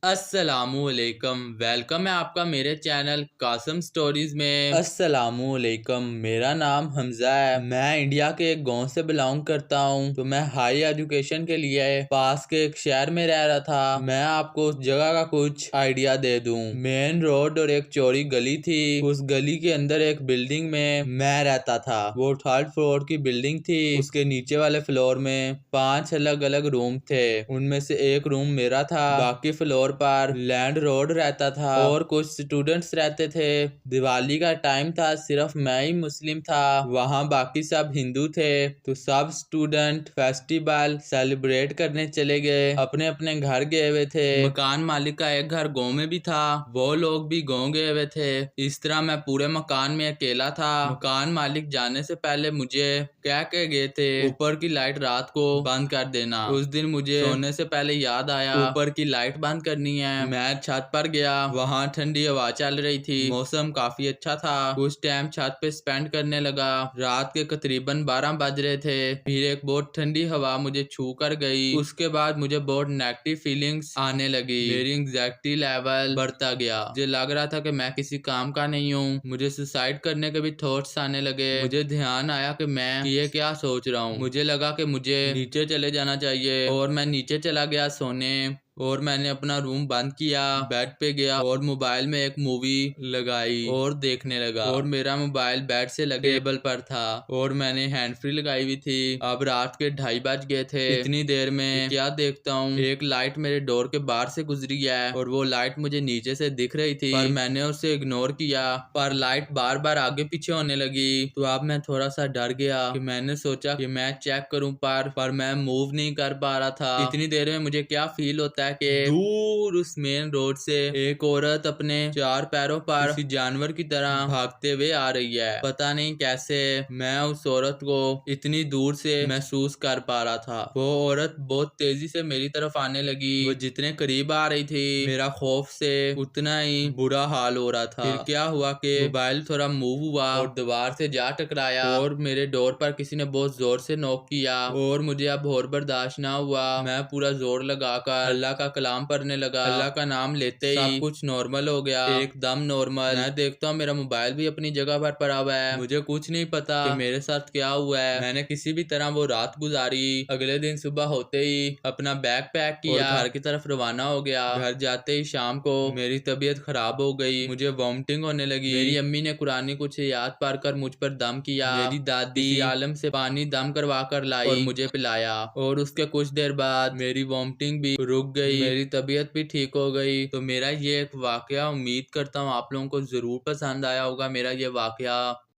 अस्सलामुअलैकुम। वेलकम है आपका मेरे चैनल कासम स्टोरीज में। अस्सलामुअलैकुम, मेरा नाम हमजा है। मैं इंडिया के एक गांव से बिलोंग करता हूं। तो मैं हाई एजुकेशन के लिए पास के एक शहर में रह रहा था। मैं आपको उस जगह का कुछ आइडिया दे दूं। मेन रोड और एक चौड़ी गली थी। उस गली के अंदर एक बिल्डिंग में मैं रहता था। वो 3rd फ्लोर की बिल्डिंग थी। उसके नीचे वाले फ्लोर में 5 अलग अलग रूम थे। उनमें से एक रूम मेरा था। बाकी फ्लोर पर लैंड रोड रहता था और कुछ स्टूडेंट्स रहते थे। दिवाली का टाइम था, सिर्फ मैं ही मुस्लिम था। वहाँ बाकी सब हिंदू थे। तो सब स्टूडेंट फेस्टिवल सेलिब्रेट करने चले गए, अपने अपने घर गए हुए थे। मकान मालिक का एक घर गांव में भी था, वो लोग भी गांव गए हुए थे। इस तरह मैं पूरे मकान में अकेला था। मकान मालिक जाने से पहले मुझे कह के गए थे ऊपर की लाइट रात को बंद कर देना। उस दिन मुझे सोने से पहले याद आया ऊपर की लाइट बंद करनी है। मैं छत पर गया, वहाँ ठंडी हवा चल रही थी, मौसम काफी अच्छा था। कुछ टाइम छत पे स्पेंड करने लगा। रात के तकरीबन 12 बज रहे थे। फिर एक बहुत ठंडी हवा मुझे छू कर गई। उसके बाद मुझे बहुत नेगेटिव फीलिंग्स आने लगी। मेरी एंग्जाइटी लेवल बढ़ता गया। मुझे लग रहा था कि मैं किसी काम का नहीं हूँ। मुझे सुसाइड करने के भी थॉट्स आने लगे। मुझे ध्यान आया कि मैं ये क्या सोच रहा हूँ। मुझे लगा कि मुझे नीचे चले जाना चाहिए और मैं नीचे चला गया सोने। और मैंने अपना रूम बंद किया, बेड पे गया और मोबाइल में एक मूवी लगाई और देखने लगा। और मेरा मोबाइल बेड से लगे टेबल पर था और मैंने हैंड फ्री लगाई हुई थी। अब रात के 2:30 बज गए थे। इतनी देर में क्या देखता हूँ, एक लाइट मेरे डोर के बाहर से गुजरी है और वो लाइट मुझे नीचे से दिख रही थी, पर मैंने उसे इग्नोर किया। पर लाइट बार बार आगे पीछे होने लगी। तो अब मैं थोड़ा सा डर गया कि मैंने सोचा कि मैं चेक करूं, पर मैं मूव नहीं कर पा रहा था। इतनी देर में मुझे क्या फील होता है कि दूर उस मेन रोड से एक औरत अपने 4 पैरों पर किसी जानवर की तरह भागते हुए आ रही है। पता नहीं कैसे मैं उस औरत को इतनी दूर से महसूस कर पा रहा था। वो औरत बहुत तेजी से मेरी तरफ आने लगी। वो जितने करीब आ रही थी, मेरा खौफ से उतना ही बुरा हाल हो रहा था। फिर क्या हुआ कि मोबाइल थोड़ा मूव हुआ और दीवार से जा टकराया और मेरे डोर पर किसी ने बहुत जोर से नॉक किया और मुझे अब और बर्दाश्त ना हुआ। मैं पूरा जोर लगाकर अल्लाह का कलाम पढ़ने लगा। अल्लाह का नाम लेते ही सब कुछ नॉर्मल हो गया, एकदम नॉर्मल। मैं देखता हूँ मेरा मोबाइल भी अपनी जगह पर पड़ा हुआ है। मुझे कुछ नहीं पता कि मेरे साथ क्या हुआ है। मैंने किसी भी तरह वो रात गुजारी। अगले दिन सुबह होते ही अपना बैग पैक किया और घर की तरफ रवाना हो गया। घर जाते ही शाम को मेरी तबीयत खराब हो गई, मुझे वॉमिटिंग होने लगी। मेरी अम्मी ने कुरानी कुछ याद पढ़कर मुझ पर दम किया। मेरी दादी आलम से पानी दम करवा कर लाई और मुझे पिलाया। और उसके कुछ देर बाद मेरी वॉमिटिंग भी रुक गई, मेरी तबीयत भी ठीक हो गई। तो मेरा ये एक वाकया, उम्मीद करता हूँ आप लोगों को जरूर पसंद आया होगा मेरा ये वाकया।